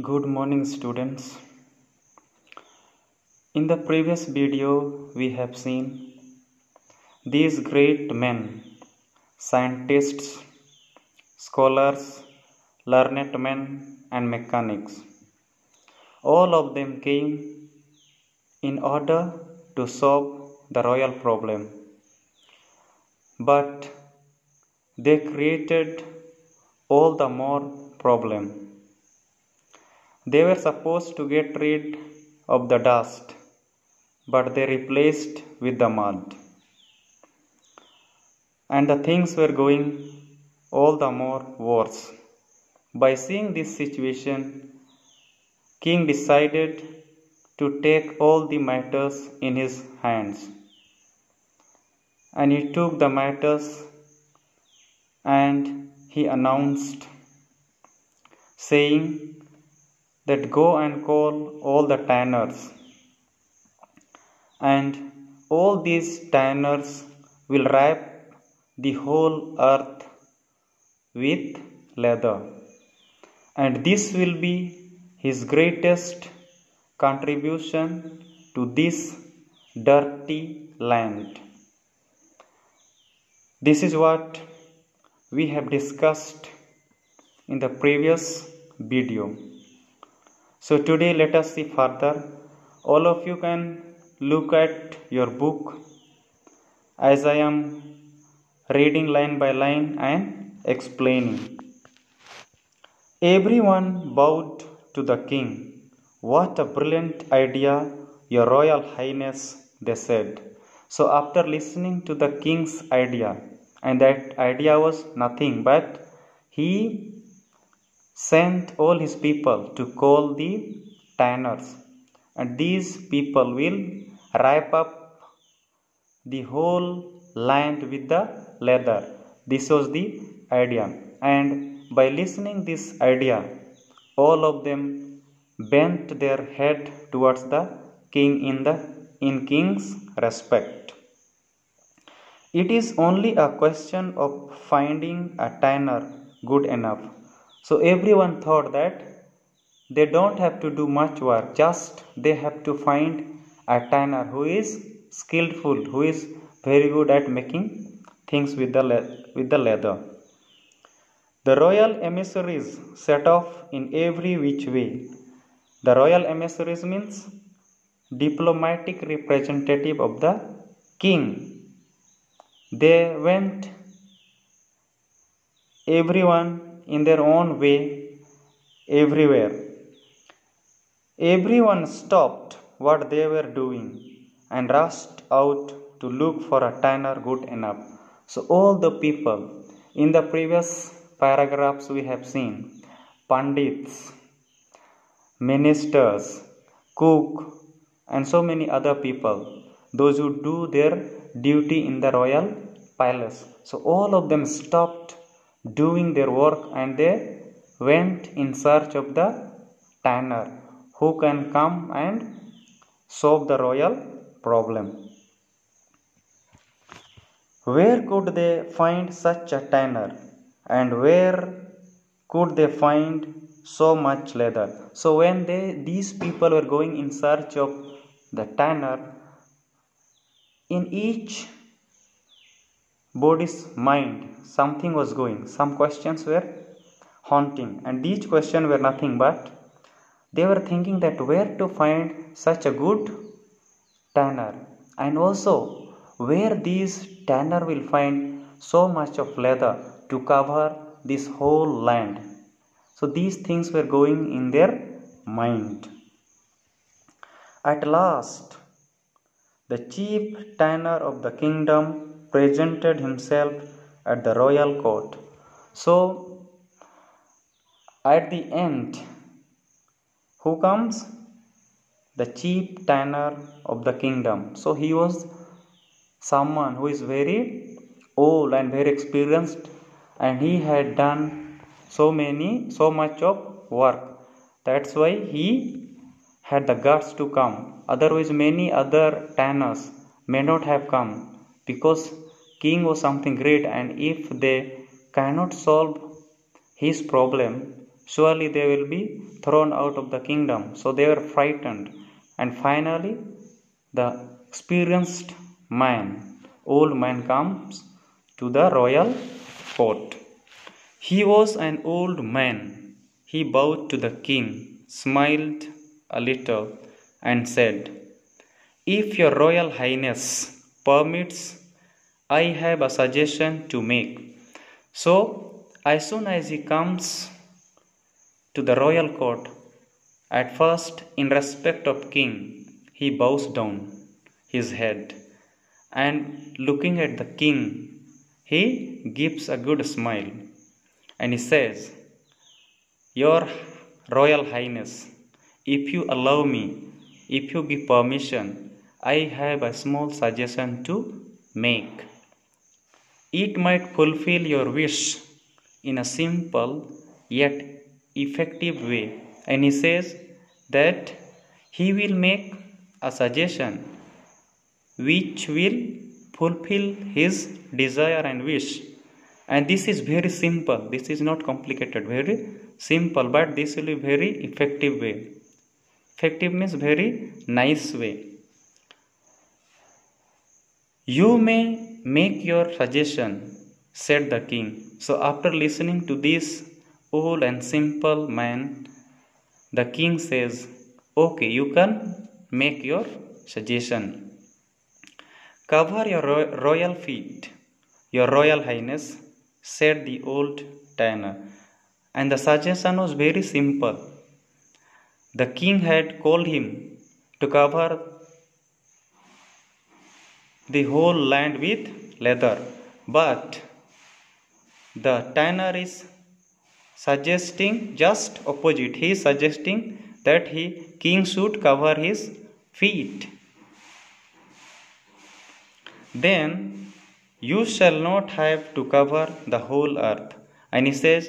Good morning, students. In the previous video, we have seen these great men, scientists, scholars, learned men, and mechanics. All of them came in order to solve the royal problem. But they created all the more problem. They were supposed to get rid of the dust, but they replaced with the mud. And the things were going all the more worse. By seeing this situation, King decided to take all the matters in his hands. And he took the matters and he announced, saying that go and call all the tanners, and all these tanners will wrap the whole earth with leather, and this will be his greatest contribution to this dirty land. This is what we have discussed in the previous video. So today let us see further. All of you can look at your book as I am reading line by line and explaining. Everyone bowed to the king. What a brilliant idea, Your Royal Highness, they said. So after listening to the king's idea, and that idea was nothing but he sent all his people to call the tanners, and these people will wrap up the whole land with the leather. This was the idea, and by listening this idea, all of them bent their head towards the king in king's respect. It is only a question of finding a tanner good enough. So everyone thought that they don't have to do much work, just they have to find a tanner who is skillful, who is very good at making things with the leather. The royal emissaries set off in every which way. The royal emissaries means diplomatic representative of the king. They went everyone in their own way everywhere. Everyone stopped what they were doing and rushed out to look for a tanner good enough. So all the people in the previous paragraphs we have seen, pandits, ministers, cook, and so many other people, those who do their duty in the royal palace. So all of them stopped doing their work and they went in search of the tanner who can come and solve the royal problem. Where could they find such a tanner, and where could they find so much leather? So when these people were going in search of the tanner, in each body's mind something was going, some questions were haunting, and these questions were nothing but they were thinking that where to find such a good tanner, and also where these tanner will find so much of leather to cover this whole land. So these things were going in their mind. At last, the chief tanner of the kingdom presented himself at the royal court. So at the end, who comes? The chief tanner of the kingdom. So he was someone who is very old and very experienced, and he had done so much of work. That's why he had the guts to come. Otherwise many other tanners may not have come, because king was something great, and if they cannot solve his problem, surely they will be thrown out of the kingdom. So they were frightened. And finally, the experienced man, old man, comes to the royal court. He was an old man. He bowed to the king, smiled a little, and said, "If your royal highness permits, I have a suggestion to make." So, as soon as he comes to the royal court, at first, in respect of king, he bows down his head, and looking at the king, he gives a good smile, and he says, "Your royal highness, if you allow me, if you give permission, I have a small suggestion to make. It might fulfill your wish in a simple yet effective way." And he says that he will make a suggestion which will fulfill his desire and wish. And this is very simple. This is not complicated. Very simple, but this will be very effective way. Effective means very nice way. "You may make your suggestion," said the king. So after listening to this old and simple man, the king says, "Okay, you can make your suggestion. Cover your royal feet, your royal highness," said the old tanner. And the suggestion was very simple. The king had called him to cover the whole land with leather, but the tanner is suggesting just opposite. He is suggesting that king should cover his feet. "Then you shall not have to cover the whole earth." And he says,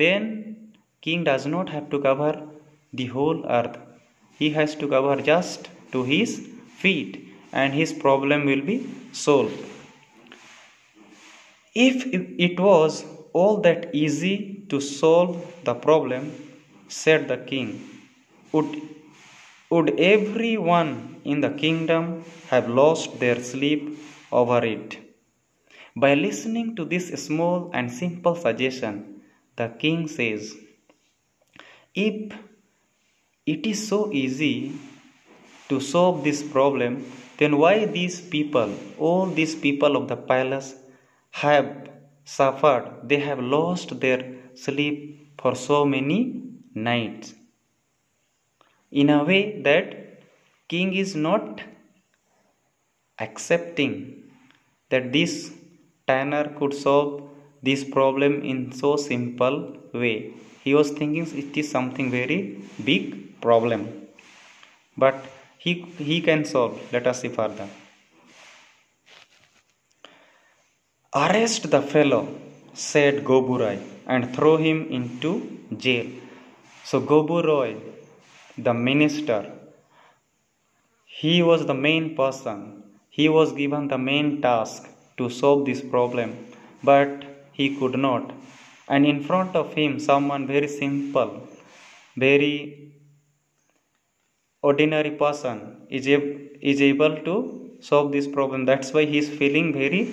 then king does not have to cover the whole earth. He has to cover just to his feet, and his problem will be solved. "If it was all that easy to solve the problem," said the king, would everyone in the kingdom have lost their sleep over it?" By listening to this small and simple suggestion, the king says, if it is so easy to solve this problem, then why these people, all these people of the palace, have suffered? They have lost their sleep for so many nights. In a way that king is not accepting that this tanner could solve this problem in so simple way. He was thinking it is something very big problem, but he can solve. Let us see further. "Arrest the fellow," said Goburai, "and throw him into jail." So Goburai, the minister, he was the main person. He was given the main task to solve this problem, but he could not. And in front of him, someone very simple, very ordinary person is able to solve this problem. That's why he is feeling very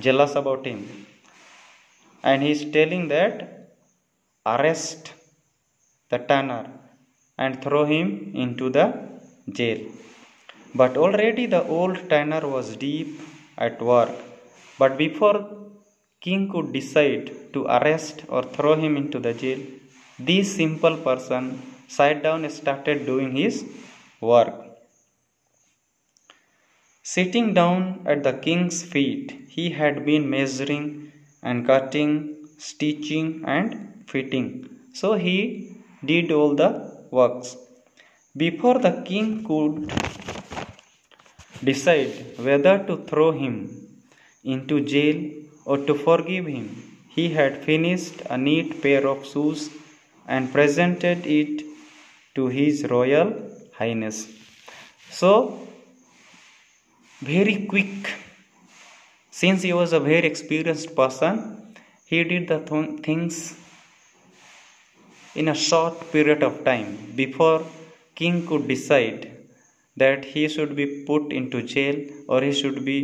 jealous about him. And he is telling that arrest the tanner and throw him into the jail. But already the old tanner was deep at work. But before king could decide to arrest or throw him into the jail, this simple person sat down and started doing his work. Sitting down at the king's feet, he had been measuring and cutting, stitching and fitting. So he did all the works. Before the king could decide whether to throw him into jail or to forgive him, he had finished a neat pair of shoes and presented it to his royal highness. So, very quick, since he was a very experienced person, he did the things in a short period of time before king could decide that he should be put into jail or he should be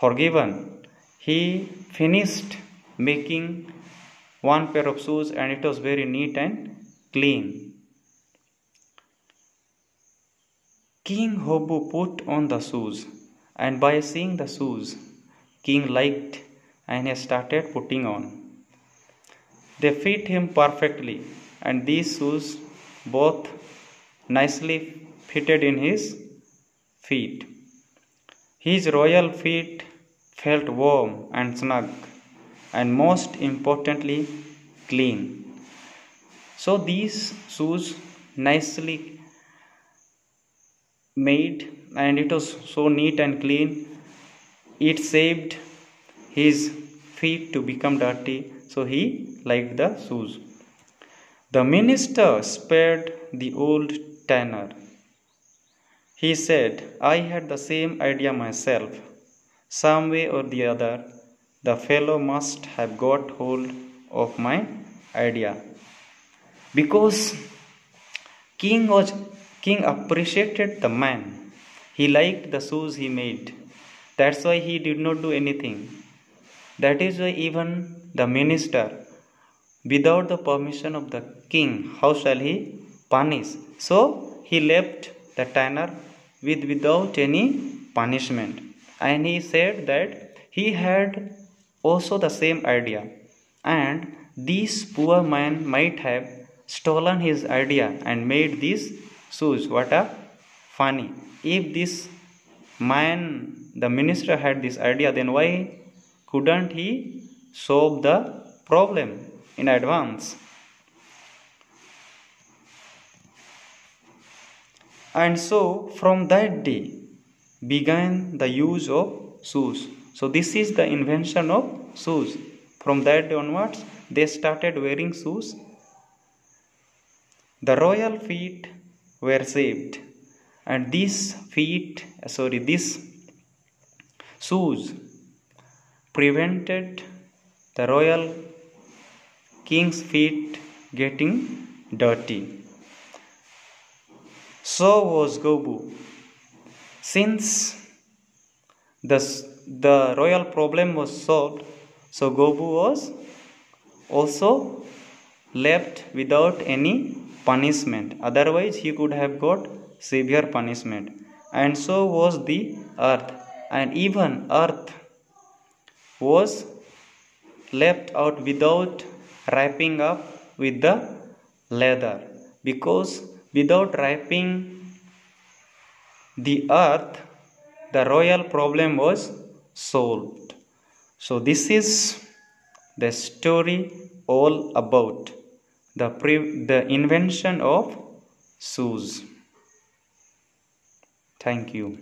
forgiven. He finished making one pair of shoes and it was very neat and clean. King Hobu put on the shoes, and by seeing the shoes, king liked and he started putting on. They fit him perfectly, and these shoes both nicely fitted in his feet. His royal feet felt warm and snug, and most importantly, clean. So these shoes nicely made, and it was so neat and clean, it saved his feet to become dirty, so he liked the shoes. The minister spared the old tanner. He said, I had the same idea myself. Some way or the other, the fellow must have got hold of my idea. Because King appreciated the man. He liked the shoes he made. That's why he did not do anything. That is why even the minister, without the permission of the king, how shall he punish? So he left the tanner without any punishment. And he said that he had also the same idea. And this poor man might have stolen his idea and made these shoes. What a funny. If this man, the minister, had this idea, then why couldn't he solve the problem in advance? And so from that day began the use of shoes. So this is the invention of shoes. From that day onwards, they started wearing shoes. The royal feet were saved, and these shoes prevented the royal king's feet getting dirty. So was Gobu. Since the royal problem was solved, so Gobu was also left without any punishment. Otherwise he could have got severe punishment. And so was the earth, and even earth was left out without wrapping up with the leather, because without wrapping the earth, the royal problem was solved. So this is the story all about the invention of shoes. Thank you.